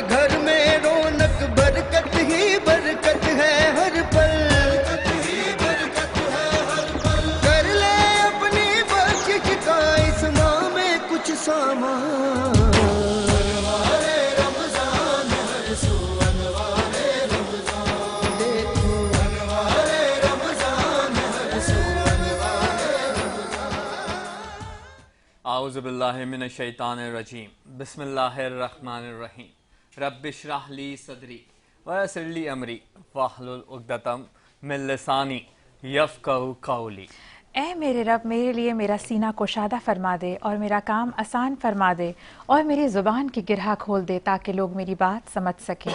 گھر میں رونق برکت ہی برکت ہے ہر پل، کر لے اپنی بخشش کا اس ماہ میں کچھ سامان۔ اعوذ باللہ من الشیطان الرجیم، بسم اللہ الرحمن الرحیم، رب اشرح لی صدری ویسر لی امری واحلل عقدۃ من لسانی یفقہوا قولی۔ اے میرے رب، میرے لیے میرا سینہ کشادہ فرما دے اور میرا کام آسان فرما دے اور میری زبان کی گرہ کھول دے تاکہ لوگ میری بات سمجھ سکیں۔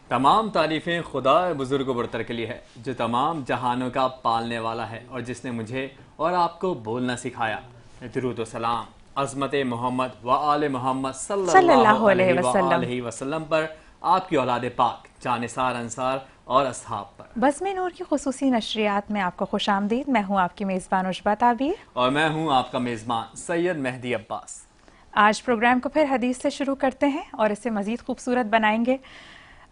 تمام تعریفیں خدا بزرگ و برتر کے لیے ہے جو تمام جہانوں کا پالنے والا ہے اور جس نے مجھے اور آپ کو بولنا سکھایا۔ درود و سلام عظمت محمد و آل محمد صلی اللہ علیہ وسلم پر، آپ کی اولاد پاک جانثار انصار اور اصحاب پر۔ بزم نور کی خصوصی نشریات میں آپ کو خوش آمدید۔ میں ہوں آپ کی میزبان عشبہ تعبیر اور میں ہوں آپ کا میزبان سید مہدی عباس۔ آج پروگرام کو پھر حدیث سے شروع کرتے ہیں اور اسے مزید خوبصورت بنائیں گے۔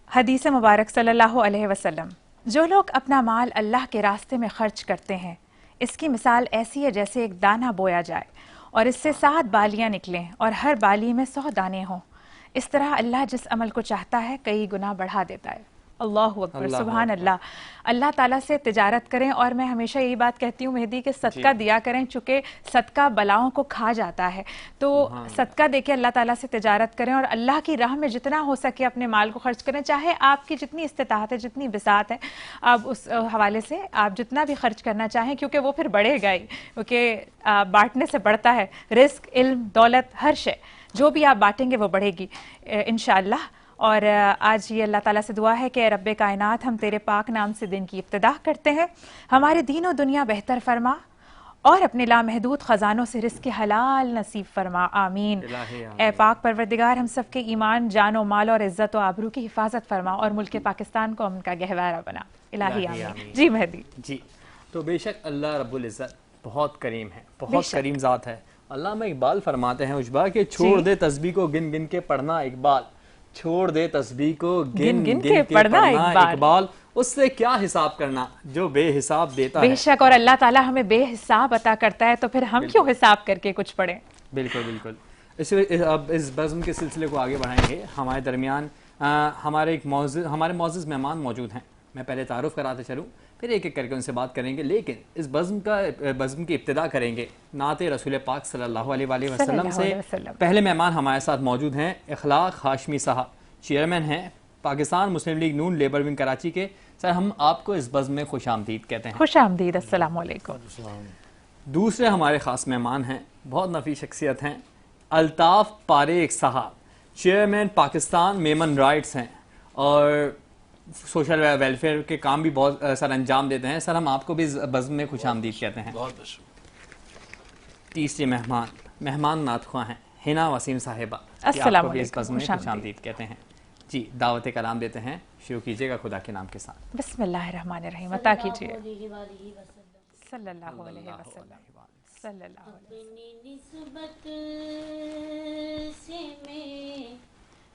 حدیث مبارک صلی اللہ علیہ وسلم: جو لوگ اپنا مال اللہ کے راستے میں خرچ کرتے ہیں، اس کی مثال ایسی ہے جیسے ایک دانہ بویا جائے اور اس سے 7 بالیاں نکلیں اور ہر بالی میں 100 دانے ہوں۔ اس طرح اللہ جس عمل کو چاہتا ہے کئی گنا بڑھا دیتا ہے۔ اللہ اکبر، سبحان اللہ۔ اللہ تعالیٰ سے تجارت کریں، اور میں ہمیشہ یہی بات کہتی ہوں مہدی کہ صدقہ دیا کریں، چونکہ صدقہ بلاؤں کو کھا جاتا ہے، تو صدقہ دے کے اللہ تعالیٰ سے تجارت کریں اور اللہ کی راہ میں جتنا ہو سکے اپنے مال کو خرچ کریں، چاہے آپ کی جتنی استطاعت ہے، جتنی بساط ہے، آپ اس حوالے سے آپ جتنا بھی خرچ کرنا چاہیں، کیونکہ وہ پھر بڑھے گا ہی، کیونکہ بانٹنے سے بڑھتا ہے رزق، علم، دولت، ہر شے جو بھی آپ بانٹیں گے وہ بڑھے گی انشاءاللہ۔ اور آج یہ اللہ تعالیٰ سے دعا ہے کہ اے رب کائنات، ہم تیرے پاک نام سے دن کی ابتدا کرتے ہیں، ہمارے دین و دنیا بہتر فرما اور اپنے لامحدود خزانوں سے رزق حلال نصیب فرما، آمین۔ اے پاک پروردگار، ہم سب کے ایمان، جان و مال اور عزت و آبرو کی حفاظت فرما اور ملک پاکستان کو امن کا گہوارہ بنا، الہی آمین۔ جی مہدی جی، تو بے شک اللہ رب العزت بہت کریم ہے، بہت کریم ذات ہے۔ علامہ اقبال فرماتے ہیں عشبہ کہ چھوڑ دے تسبیح کو گن گن کے پڑھنا اقبال، چھوڑ دے تسبیح کو گن گن کے پڑھنا اقبال، اس سے کیا حساب کرنا جو بے حساب دیتا ہے۔ بے شک، اور اللہ تعالیٰ ہمیں بے حساب عطا کرتا ہے، تو پھر ہم کیوں حساب کر کے کچھ پڑھیں۔ بالکل بالکل۔ اب اس بزم کے سلسلے کو آگے بڑھائیں گے۔ ہمارے درمیان ہمارے معزز مہمان موجود ہیں، میں پہلے تعارف کراتے چلوں، پھر ایک ایک کر کے ان سے بات کریں گے، لیکن اس بزم کی ابتدا کریں گے نعت رسول پاک صلی اللہ علیہ وآلہ وسلم سے۔ پہلے مہمان ہمارے ساتھ موجود ہیں اخلاق ہاشمی صاحب، چیئرمین ہیں پاکستان مسلم لیگ نون لیبر ونگ کراچی کے۔ سر، ہم آپ کو اس بزم میں خوش آمدید کہتے ہیں۔ خوش آمدید، السلام علیکم۔ دوسرے ہمارے خاص مہمان ہیں، بہت نفیس شخصیت ہیں، الطاف پاریک صاحب، چیئرمین پاکستان میمن رائٹس ہیں اور سوشل ویلفیئر کے کام بھی بہت سر انجام دیتے ہیں۔ سر، ہم آپ کو بھی بزم میں خوش آمدید کہتے ہیں۔ بہت شکریہ۔ تیسری مہمان نعت خواں ہیں حنا وسیم صاحبہ، السلام آپ کو بھی اس علیکم، بزم میں خوش آمدید کہتے ہیں۔ جی، دعوت کلام دیتے ہیں، شروع کیجیے گا خدا کے نام کے ساتھ۔ بسم اللہ الرحمن الرحیم، عطا کیجیے۔ صلی اللہ علیہ وسلم، صلی اللہ علیہ وسلم۔ اپنی نسبت سے میں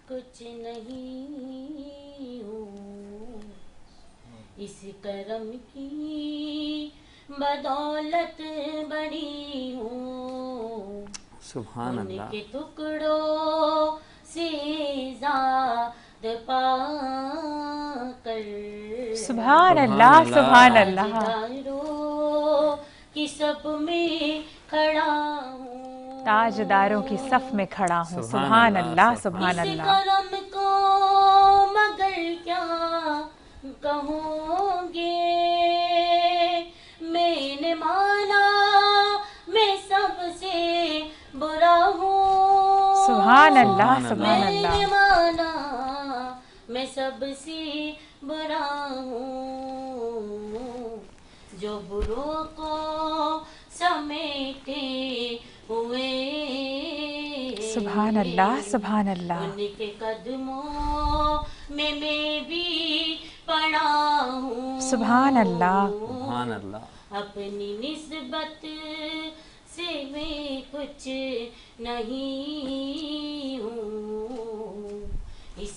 کچھ نہیں ہوں، اس کرم کی بدولت بڑی ہوں، سبحان اللہ۔ ان کے ٹکڑوں سے ذات پا کر، سبحان اللہ، سبحان اللہ۔ تاجداروں کی صف میں کھڑا ہوں، تاجداروں کی صف میں کھڑا ہوں، سبحان اللہ، سبحان اس اللہ۔ کرم کو مگر کیا کہوں گے، میں نے مانا میں سب سے برا ہوں، سبحان اللہ، سبحان میں نے اللہ۔ مانا میں سب سے برا ہوں، جو بروں کو سمیٹے ہوئے، سبحان اللہ، سبحان اللہ۔ ان کے قدموں میں بھی پڑا ہوں، سبحان اللہ، سبحان اللہ۔ اپنی نسبت سے میں کچھ نہیں ہوں، اس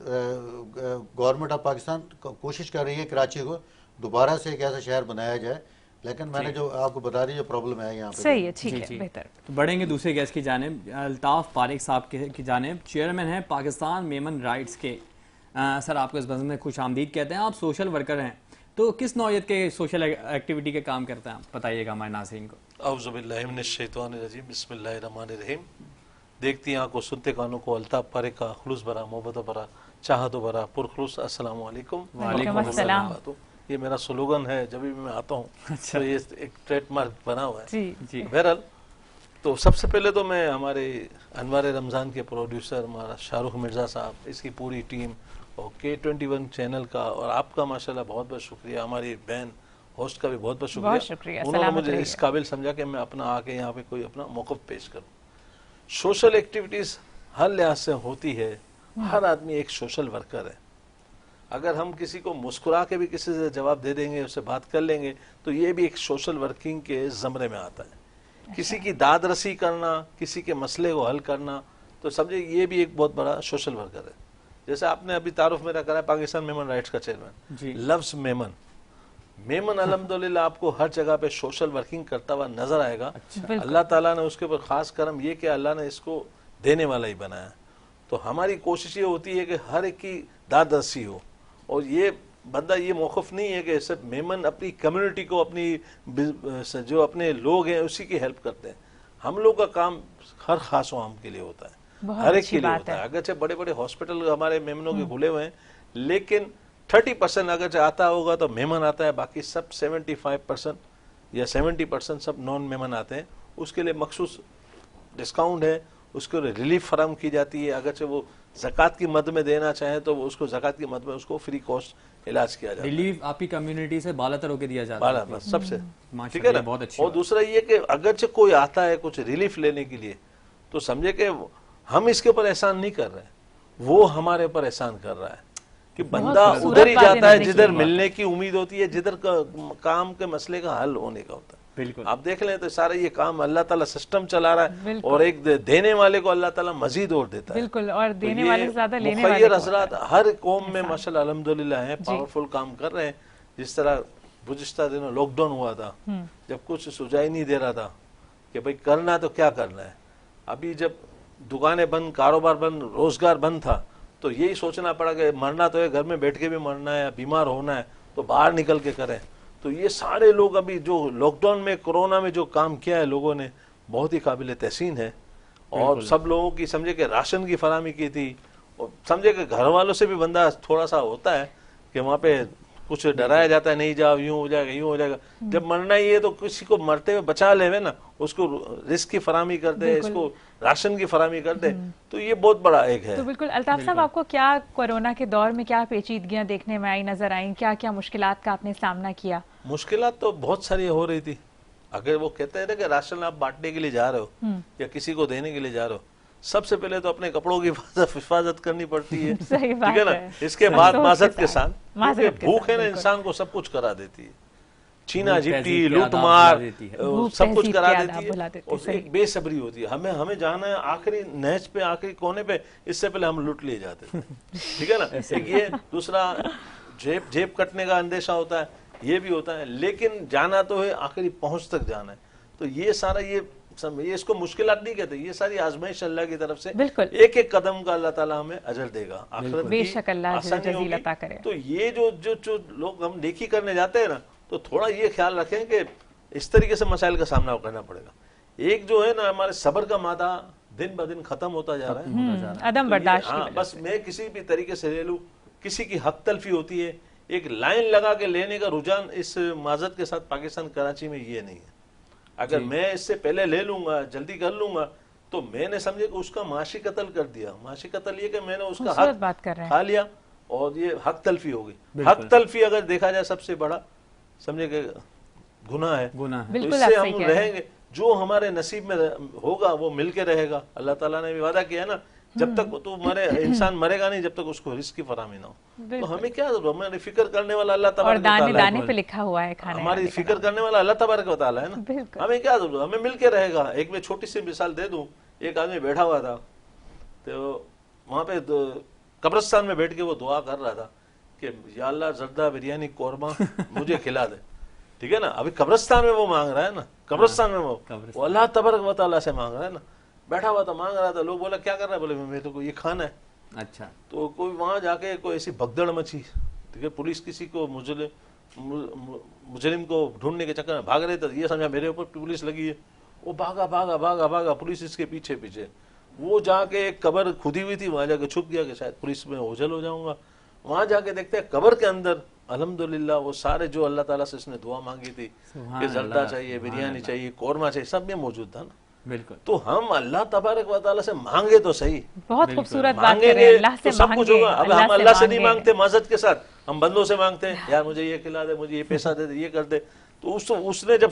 گورنمنٹ آف پاکستان کوشش کر رہی ہے کراچی کو دوبارہ سے ایک ایسا شہر بنایا جائے، لیکن میں نے جو آپ کو بتا دی جو پرابلم ہے یہاں پہ. صحیح ہے، ٹھیک ہے، بہتر. تو بڑھیں گے دوسرے گیسٹ کی جانب، الطاف پاریک صاحب کی جانب، چیئرمین ہیں پاکستان میمن رائٹس کے. سر آپ کو اس بزم میں خوش آمدید کہتے ہیں. آپ سوشل ورکر ہیں، تو کس نوعیت کے سوشل ایکٹیویٹی کے کام کرتے ہیں، بتائیے گا ہمارے ناظرین کو. اعوذ باللہ من الشیطان الرجیم، بسم اللہ الرحمن الرحیم. دیکھتی آنکھوں سنتے کانوں کو الطاف پاریک کا خلوص بھرا محبت بھرا چاہت بھرا پرخلوص السلام علیکم. وعلیکم السلام. یہ میرا سلوگن ہے جب بھی میں آتا ہوں، تو یہ ایک ٹریڈ مارک بنا ہوا ہے. جی بہرحال تو سب سے پہلے تو میں ہمارے انوار رمضان کے پروڈیوسر ہمارا شاہ رخ مرزا صاحب، اس کی پوری ٹیم، اور K21 چینل کا اور آپ کا ماشاءاللہ بہت بہت شکریہ. ہماری بہن ہوسٹ کا بھی بہت بہت شکریہ. انہوں نے مجھے اس قابل سمجھا کہ میں اپنا آ کے یہاں پہ کوئی اپنا موقف پیش کروں. سوشل ایکٹیویٹیز ہر لحاظ سے ہوتی ہے، ہر آدمی ایک سوشل ورکر ہے. اگر ہم کسی کو مسکرا کے بھی کسی سے جواب دے دیں گے، اس سے بات کر لیں گے، تو یہ بھی ایک سوشل ورکنگ کے زمرے میں آتا ہے. کسی کی داد رسی کرنا، کسی کے مسئلے کو حل کرنا، تو سمجھے یہ بھی ایک بہت بڑا سوشل ورکر ہے. جیسے آپ نے ابھی تعارف میرا کرا ہے پاکستان میمن رائٹس کا چیئرمین. لفظ میمن الحمدللہ آپ کو ہر جگہ پہ سوشل ورکنگ کرتا ہوا نظر آئے گا. اللہ تعالیٰ نے اس کے اوپر خاص کرم یہ کہ اللہ نے اس کو دینے والا ہی بنایا. تو ہماری کوشش یہ ہوتی ہے کہ ہر ایک کی داد رسی ہو، اور یہ بندہ یہ موقف نہیں ہے کہ صرف میمن اپنی کمیونٹی کو، اپنی جو اپنے لوگ ہیں اسی کی ہیلپ کرتے ہیں. ہم لوگ کا کام ہر خاص و عام کے لیے ہوتا ہے، ہر ایک کے لیے ہوتا ہے. اگرچہ بڑے بڑے ہاسپٹل ہمارے میمنوں کے کھلے ہوئے ہیں، لیکن 30% اگرچہ آتا ہوگا تو میمن آتا ہے، باقی سب 75% یا 70% سب نان میمن آتے ہیں. اس کے لیے مخصوص ڈسکاؤنٹ ہے، اس کو ریلیف فراہم کی جاتی ہے. اگرچہ وہ زکوٰۃ کی مد میں دینا چاہیں تو اس کو زکوٰۃ کی مد میں اس کو فری کاسٹ علاج کیا جاتا ہے. ریلیف آپ کی کمیونٹی سے بالا تر ہو کے دیا جاتا ہے سب سے، ٹھیک ہے نا. بہت اچھا. اور دوسرا یہ کہ اگرچہ کوئی آتا ہے کچھ ریلیف لینے کے لیے، تو سمجھے کہ ہم اس کے اوپر احسان نہیں کر رہے، وہ ہمارے اوپر احسان کر رہا ہے کہ بندہ ادھر ہی جاتا ہے جدھر ملنے کی امید ہوتی ہے، جدھر کام کے مسئلے کا حل ہونے کا ہوتا ہے. بالکل آپ دیکھ لیں تو سارا یہ کام اللہ تعالیٰ سسٹم چلا رہا ہے، اور ایک دینے والے کو اللہ تعالیٰ مزید اور دیتا ہے. بالکل، اور دینے والے سے زیادہ لینے والے مخیر حضرات ہر قوم میں ماشاءاللہ الحمدللہ ہیں، پاورفل کام کر رہے ہیں. جس طرح گزشتہ دنوں لاک ڈاؤن ہوا تھا، جب کچھ سجائی نہیں دے رہا تھا کہ بھئی کرنا تو کیا کرنا ہے. ابھی جب دکانیں بند، کاروبار بند، روزگار بند تھا، تو یہی سوچنا پڑا کہ مرنا تو ہے، گھر میں بیٹھ کے بھی مرنا ہے، یا بیمار ہونا ہے تو باہر نکل کے کریں. تو یہ سارے لوگ ابھی جو لاک ڈاؤن میں کورونا میں جو کام کیا ہے لوگوں نے، بہت ہی قابل تحسین ہے. اور سب لوگوں کی سمجھے کہ راشن کی فراہمی کی تھی، اور سمجھے کہ گھر والوں سے بھی بندہ تھوڑا سا ہوتا ہے کہ وہاں پہ کچھ ڈرایا جاتا ہے، نہیں جاؤ، یوں ہو جائے گا، یوں ہو جائے گا. جب مرنا ہی ہے تو کسی کو مرتے ہوئے بچا لے ہوئے نا، اس کو رزق کی فراہمی کر دے، اس کو راشن کی فراہمی کر دے، تو یہ بہت بڑا ایک ہے. تو بالکل الطاف صاحب، آپ کو کیا کورونا کے دور میں کیا پیچیدگیاں دیکھنے میں آئی، نظر آئیں؟ کیا کیا مشکلات کا آپ نے سامنا کیا؟ مشکلات تو بہت ساری ہو رہی تھی. اگر وہ کہتے ہیں نا کہ راشن آپ بانٹنے کے لیے جا رہے ہو یا کسی کو دینے کے لیے جا رہے ہو، سب سے پہلے تو اپنے کپڑوں کی حفاظت کرنی پڑتی ہے، ٹھیک ہے نا. اس کے بعد معذرت کے ساتھ، بھوک ہے نا انسان کو سب کچھ کرا دیتی ہے، چھینا جھپٹی، لوٹ مار، سب کچھ کرا دیتی ہے. اور ایک بے صبری ہوتی ہے، ہمیں جانا ہے آخری نہج پہ، آخری کونے پہ، اس سے پہلے ہم لوٹ لیے جاتے ہیں، ٹھیک ہے نا. ایک یہ، دوسرا جیب کٹنے کا اندیشہ ہوتا ہے، یہ بھی ہوتا ہے. لیکن جانا تو ہے، آخری پہنچ تک جانا ہے. تو یہ سارا یہ اس کو مشکلات نہیں کہتے، یہ ساری آزمائش اللہ کی طرف سے، ایک ایک قدم کا اللہ تعالیٰ ہمیں اجر دے گا، آخرت بے شک اللہ آسانی جزیل عطا کرے. تو یہ جو لوگ ہم نیکی کرنے جاتے ہیں نا، تو تھوڑا یہ خیال رکھیں کہ اس طریقے سے مسائل کا سامنا کرنا پڑے گا. ایک جو ہے نا ہمارے صبر کا مادہ دن بدن ختم ہوتا جا رہا ہے، عدم برداشت. ہاں، بس میں کسی بھی طریقے سے لے لوں، کسی کی حق تلفی ہوتی ہے، ایک لائن لگا کے لینے کا رجحان اس معذرت کے ساتھ پاکستان کراچی میں یہ نہیں ہے. اگر میں اس سے پہلے لے لوں گا، جلدی کر لوں گا، تو میں نے سمجھے کہ اس کا معاشی قتل کر دیا. معاشی قتل یہ کہ میں نے اس کا حق کھا لیا، اور یہ حق تلفی ہو گئی. حق تلفی اگر دیکھا جائے سب سے بڑا سمجھے کہ گناہ ہے. تو اس سے ہم رہیں گے، جو ہمارے نصیب میں ہوگا وہ مل کے رہے گا. اللہ تعالیٰ نے بھی وعدہ کیا نا، جب تک تو انسان مرے گا نہیں جب تک اس کو رزق کی فراہمی نہ ہو. تو ہمیں کیا ضرورت، ہماری فکر کرنے والا اللہ تبارک و تعالیٰ ہے. دانے پہ لکھا ہوا ہے کھانے، ہماری فکر کرنے والا اللہ تبارک و تعالیٰ ہے نا. ہمیں کیا ضرورت، ہمیں مل کے رہے گا. ایک میں چھوٹی سی مثال دے دوں. ایک آدمی بیٹھا ہوا تھا، تو وہاں پہ قبرستان میں بیٹھ کے وہ دعا کر رہا تھا کہ یا اللہ زردہ بریانی قورمہ مجھے کھلا دے. ٹھیک ہے نا, ابھی قبرستان میں وہ مانگ رہا ہے نا, قبرستان میں وہ اللہ تبارک و تعالیٰ سے مانگ رہا ہے نا, بیٹھا ہوا تھا مانگ رہا تھا. لوگ بولا کیا کر رہا ہے, بولے میرے کو یہ کھانا ہے. اچھا, تو کوئی وہاں جا کے کوئی ایسی بھگدڑ مچی, ٹھیک ہے, پولیس کسی کو مجرم کو ڈھونڈنے کے چکر میں بھاگ رہے تھے, یہ سمجھا میرے اوپر پولیس لگی ہے. وہ بھاگا بھاگا بھاگا بھاگا, پولیس اس کے پیچھے پیچھے. وہ جا کے ایک قبر کھدی ہوئی تھی, وہاں جا کے چھپ گیا کہ شاید پولیس میں اوجھل ہو جاؤں گا. وہاں جا کے دیکھتے ہیں قبر کے اندر الحمدللہ وہ سارے جو اللہ تعالیٰ سے اس نے دعا مانگی تھی کہ زردہ چاہیے, بریانی چاہیے, قورمہ چاہیے, سب میں موجود تھا نا. بالکل. تو ہم اللہ تبارک و تعالیٰ سے مانگے تو صحیح, بہت خوبصورت بات مانگیں کر رہے گے ہیں, اللہ سے تو سب کچھ مانگیں, ہوگا. اب ہم اللہ سے نہیں مانگیں. مانگتے معذرت کے ساتھ, ہم بندوں سے مانگتے ہیں, یار مجھے یہ کھلا دے, مجھے یہ پیسہ دے دے, یہ کر دے. تو اس نے جب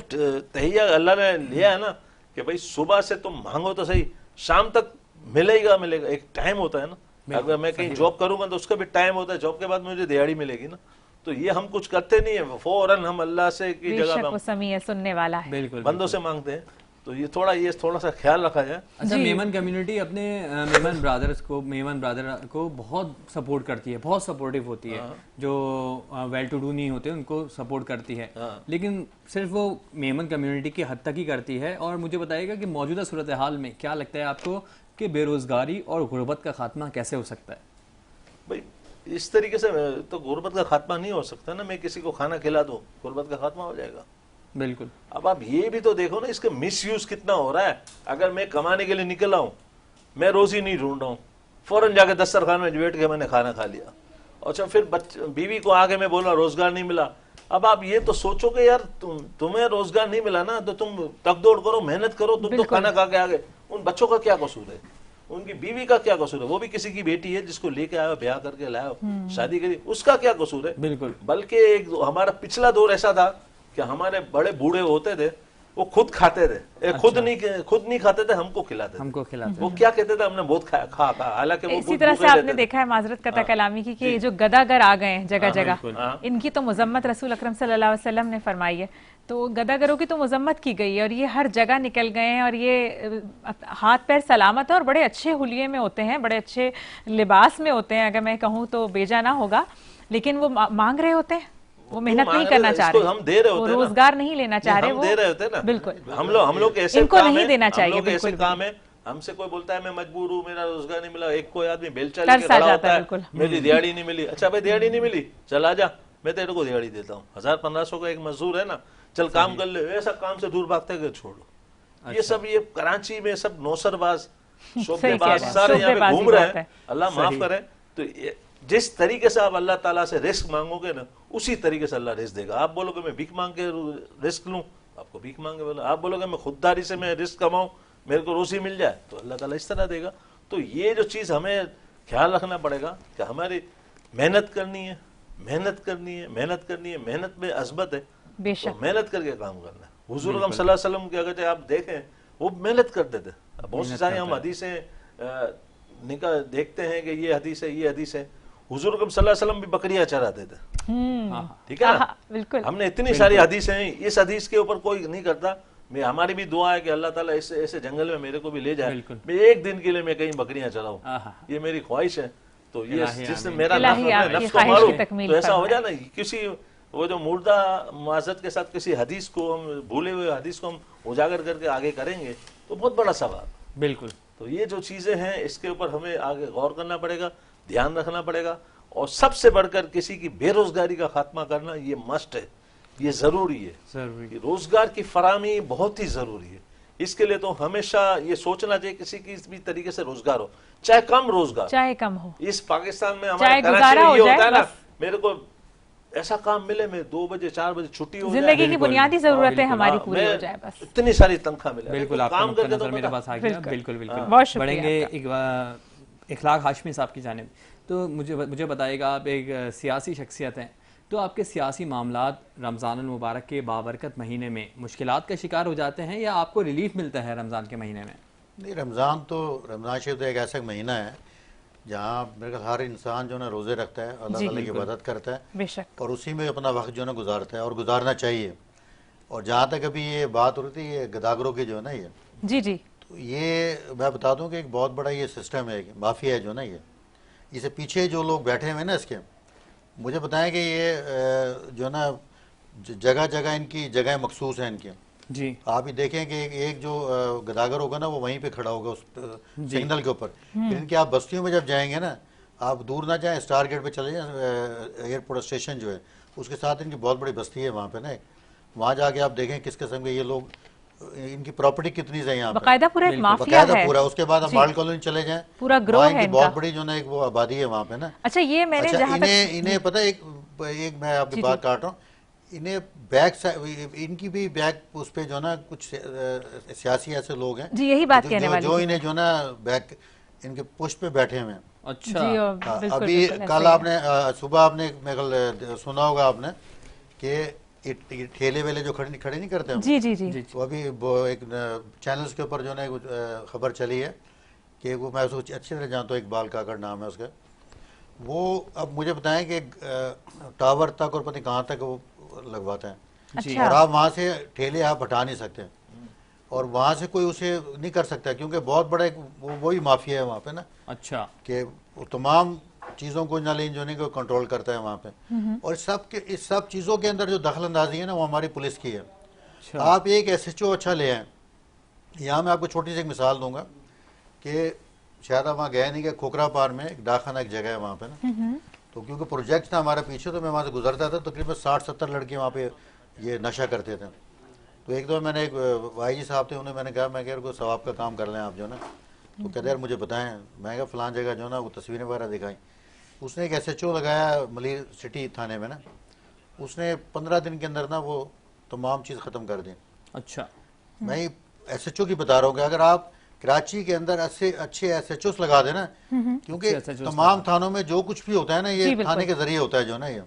تہیہ اللہ نے لیا ہے نا کہ بھائی صبح سے تم مانگو تو صحیح, شام تک ملے گا. ایک ٹائم ہوتا ہے نا, اگر میں کہیں جاب کروں گا تو اس کا بھی ٹائم ہوتا ہے, جاب کے بعد مجھے دیہاڑی ملے گی نا. تو یہ ہم کچھ کرتے نہیں ہیں, فوراً ہم اللہ سے کی بے جگہ شک پہ وہ سمیع سننے والا ہے. بالکل. بندوں سے مانگتے ہیں. تو یہ تھوڑا سا خیال رکھا جائے. اچھا, میمن کمیونٹی اپنے میمن برادر کو بہت سپورٹ کرتی ہے, بہت سپورٹیو ہوتی ہے. جو ویل ٹو ڈو نہیں ہوتے ان کو سپورٹ کرتی ہے, لیکن صرف وہ میمن کمیونٹی کی حد تک ہی کرتی ہے. اور مجھے بتائیے گا کہ موجودہ صورتحال میں کیا لگتا ہے آپ کو کہ بے روزگاری اور غربت کا خاتمہ کیسے ہو سکتا ہے؟ بھائی اس طریقے سے تو غربت کا خاتمہ نہیں ہو سکتا نا. میں کسی کو کھانا کھلا دوں, غربت کا خاتمہ ہو جائے گا. بالکل. اب آپ یہ بھی تو دیکھو نا, اس کا مس یوز کتنا ہو رہا ہے. اگر میں کمانے کے لیے نکلا ہوں, میں روزی نہیں ڈھونڈ رہا ہوں, فوراً جا کے دسترخوان میں بیٹھ کے میں نے کھانا کھا لیا. اچھا پھر بیوی کو آگے میں بولا روزگار نہیں ملا. اب آپ یہ تو سوچو کہ یار تمہیں روزگار نہیں ملا نا, تو تم تک دوڑ کرو, محنت کرو, تم تو کھانا کھا کے آ گئے. ان بچوں کا کیا قصور ہے, ان کی بیوی کا کیا قصور ہے؟ وہ بھی کسی کی بیٹی ہے جس کو لے کے آئے, بیاہ کر کے لائے, شادی کری, اس کا کیا قصور ہے؟ بالکل. بلکہ ایک ہمارا پچھلا دور ایسا تھا کہ ہمارے بڑے بوڑھے ہوتے تھے, وہ خود کھاتے تھے, خود نہیں کھاتے تھے, ہم کو کھلاتے. وہ کیا کہتے تھے, ہم نے بہت کھا, حالانکہ وہ اسی طرح سے آپ نے دیکھا ہے, معذرت کرتا کلامی کی, کہ یہ جو گداگر آ گئے ہیں جگہ جگہ, ان کی تو مذمت رسول اکرم صلی اللہ علیہ وسلم نے فرمائی ہے. تو گداگروں کی تو مذمت کی گئی ہے, اور یہ ہر جگہ نکل گئے ہیں, اور یہ ہاتھ پیر سلامت ہے, اور بڑے اچھے حلیے میں ہوتے ہیں, بڑے اچھے لباس میں ہوتے ہیں, اگر میں کہوں تو بیجا نہ ہوگا, لیکن وہ مانگ رہے ہوتے ہیں, وہ محنت نہیں کرنا چاہ رہے, ہم دے رہے وہ ہوتے ہیں, روزگار نہیں لینا چاہ رہے, ہم دے رہے ہوتے ہیں نا. بالکل. ہم لوگ ایسے ان کو نہیں دینا چاہیے, ایسے کام ہے. ہم سے کوئی بولتا ہے میں مجبور ہوں, میرا روزگار نہیں ملا, ایک کوئی آدمی بیلچا لے کے کھڑا ہوتا ہے, میری دیہاڑی نہیں ملی. اچھا بھائی دیہاڑی نہیں ملی, چل آ جا, میں تیرے کو دیہاڑی دیتا ہوں, 1500 کا ایک مزدور ہے نا, چل کام کر لے. ایسا کام سے دور بھاگتے کہ چھوڑو. یہ سب یہ کراچی میں سب نوسر باز, شعبے باز سارے یہاں پہ گھوم رہے ہیں. اللہ معاف کرے. تو جس طریقے سے آپ اللہ تعالیٰ سے رزق مانگو گے نا, اسی طریقے سے اللہ رزق دے گا. آپ بولو کہ میں بھیک مانگ کے رزق لوں, آپ کو بھیک مانگے بولو. آپ بولو کہ میں خودداری سے میں رزق کماؤں, میرے کو روزی مل جائے, تو اللہ تعالیٰ اس طرح دے گا. تو یہ جو چیز ہمیں خیال رکھنا پڑے گا کہ ہماری محنت کرنی ہے, محنت کرنی ہے, محنت کرنی ہے. محنت میں عظمت ہے, بے شک محنت کر کے کام کرنا ہے. حضور اکرم صلی اللہ علیہ وسلم کے اگر آپ دیکھیں, وہ محنت کرتے تھے. بہت سی ساری ہم حدیثیں دیکھتے ہیں کہ یہ حدیث ہے, یہ حدیث ہے. حضور اکرم صلی اللہ علیہ وسلم بھی بکریاں چراتے تھے, ٹھیک ہے نا. بالکل. ہم نے اتنی ساری حدیثیں ہیں, اس حدیث کے اوپر کوئی نہیں کرتا. ہماری بھی دعا ہے کہ اللہ تعالیٰ ایسے جنگل میں میرے کو بھی لے جائے, میں ایک دن کے لیے میں کہیں بکریاں چراؤں, یہ میری خواہش ہے. تو یہ جس نے میرا نفس کو مارو تو ایسا ہو جائے نا, کسی وہ جو مردہ معذرت کے ساتھ کسی حدیث کو ہم بھولے ہوئے حدیث کو ہم اجاگر کر کے آگے کریں گے تو بہت بڑا ثواب. بالکل. تو یہ جو چیزیں ہیں اس کے اوپر ہمیں آگے غور کرنا پڑے گا, دھیان رکھنا پڑے گا. اور سب سے بڑھ کر کسی کی بے روزگاری کا خاتمہ کرنا یہ مسٹ ہے, یہ ضروری ہے. روزگار کی فراہمی بہت ہی ضروری ہے. اس کے لیے تو ہمیشہ یہ سوچنا چاہیے کسی کی بھی طریقے سے روزگار ہو, چاہے کم روزگار, چاہے کم ہو. اس پاکستان میں ہمارے کراچی میں یہ ہوتا ہے نا, میرے کو ایسا کام ملے, میں 2 بجے 4 بجے چھٹی ہو جائے, زندگی کی بنیادی ضرورتیں ہماری پوری ہو جائے, بس اتنی ساری تنخواہ ملے. بالکل, آپ کا نقطہ نظر میرے پاس آ گیا. بالکل بالکل. بڑھیں گے اخلاق ہاشمی صاحب کی جانب. تو مجھے بتائیے گا, آپ ایک سیاسی شخصیت ہیں, تو آپ کے سیاسی معاملات رمضان المبارک کے بابرکت مہینے میں مشکلات کا شکار ہو جاتے ہیں یا آپ کو ریلیف ملتا ہے رمضان کے مہینے میں؟ نہیں, رمضان شریف تو ایک ایسا مہینہ ہے جہاں میرے خیال ہر انسان جو ہے روزے رکھتا ہے, اللہ تعالیٰ کی عبادت کرتا ہے, بے شک, اور اسی میں اپنا وقت جو ہے گزارتا ہے, اور گزارنا چاہیے. اور جہاں تک ابھی یہ بات ہو رہی تھی یہ گداگروں کی جو ہے نا, یہ جی جی, تو یہ میں بتا دوں کہ ایک بہت بڑا یہ سسٹم ہے, مافیا ہے جو نا, اسے پیچھے جو لوگ بیٹھے ہوئے ہیں نا اس کے، مجھے بتائیں کہ یہ جو ہے نا جگہ جگہ ان کی جگہیں مخصوص ہیں ان کی. جی آپ ہی دیکھیں کہ ایک جو گداگر ہوگا نا وہ وہیں پہ کھڑا ہوگا اس سگنل کے اوپر. پھر ان کی آپ بستیوں میں جب جائیں گے نا، آپ دور نہ جائیں، اسٹار گیٹ پہ چلے جائیں، ایئرپورٹ اسٹیشن جو ہے اس کے ساتھ ان کی بہت بڑی بستی ہے وہاں پہ نا. وہاں جا کے آپ دیکھیں کس قسم کے یہ لوگ، ان کی پراپرٹی کتنی ہے یہاں پہ، باقاعدہ پورا ایک مافیا باقاعدہ ہے. پورا. اس کے بعد آپ ماڈل کالونی چلے جائیں، پورا گروہ وہاں ہے ان کی ان بہت کا. بڑی جو نا ایک وہ آبادی ہے وہاں پہ نا. اچھا یہ میں نے اچھا جہاں تک انہیں پتہ ہے ایک میں آپ کی بات کاٹ رہا ہوں، انہیں بیک ان کی بھی بیک اس پہ جو نا کچھ سیاسی ایسے لوگ ہیں جی یہی بات کہنے والی جو تھی. انہیں جو نا بیک ان کے پشت پہ بیٹھے ہوئے ہیں. اچھا جی بالکل ابھی بالکل کل آپ نے صبح آپ نے سنا ہوگا آپ نے کہ ٹھیلے ویلے جو کھڑے نہیں کرتے ہم، جی جی جی وہ ابھی ایک چینلز کے اوپر جو نا خبر چلی ہے کہ وہ، میں اس کو اچھی طرح جانتا ہوں، اقبال کاکڑ نام ہے اس کا. وہ اب مجھے بتائیں کہ ٹاور تک اور پتہ نہیں کہاں تک وہ لگواتے ہیں. اچھا. اور آپ وہاں سے ٹھیلے آپ ہٹا نہیں سکتے، اور وہاں سے کوئی اسے نہیں کر سکتا کیونکہ بہت بڑا ایک وہی مافیا ہے وہاں پہ نا، اچھا کہ وہ تمام چیزوں کو نالین جو نہیں کو کنٹرول کرتا ہے وہاں پہ. اور اس سب چیزوں کے اندر جو دخل اندازی ہے نا وہ ہماری پولیس کی ہے. آپ ایک ایس ایچ او اچھا لے آئیں. یہاں میں آپ کو چھوٹی سی ایک مثال دوں گا کہ شاید آپ وہاں گئے نہیں، کہ کھوکھرا پار میں ایک ڈاکخانہ ایک جگہ ہے وہاں پہ نا. تو کیونکہ پروجیکٹ تھا ہمارے پیچھے تو میں وہاں سے گزرتا تھا، تقریباً 60-70 لڑکے وہاں پہ یہ نشہ کرتے تھے. تو ایک دو میں نے ایک بھائی جی صاحب تھے، انہیں میں نے کہا میں کہ کوئی ثواب کا کام کر لیں آپ جو نا. تو کہتے یار مجھے بتائیں. میں کہا فلان جگہ جو نا وہ تصویریں وغیرہ دکھائیں. اس نے ایک ایس ایچ او لگایا ملیر سٹی تھانے میں نا. اس نے 15 دن کے اندر نا وہ تمام چیز ختم کر دی. اچھا میں ایس ایچ او کی بتا رہا ہوں کہ اگر آپ کراچی کے اندر اچھے ایس ایچ اوز لگا دیں نا، کیونکہ تمام تھانوں میں جو کچھ بھی ہوتا ہے نا یہ تھانے کے ذریعے ہوتا ہے جو نا یہ،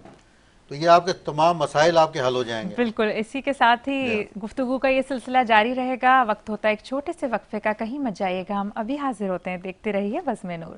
تو یہ آپ کے تمام مسائل آپ کے حل ہو جائیں گے. بالکل. اسی کے ساتھ ہی گفتگو کا یہ سلسلہ جاری رہے گا. وقت ہوتا ہے ایک چھوٹے سے وقفے کا، کہیں مت جائیے گا. ہم ابھی حاضر ہوتے ہیں، دیکھتے رہیے بزم نور.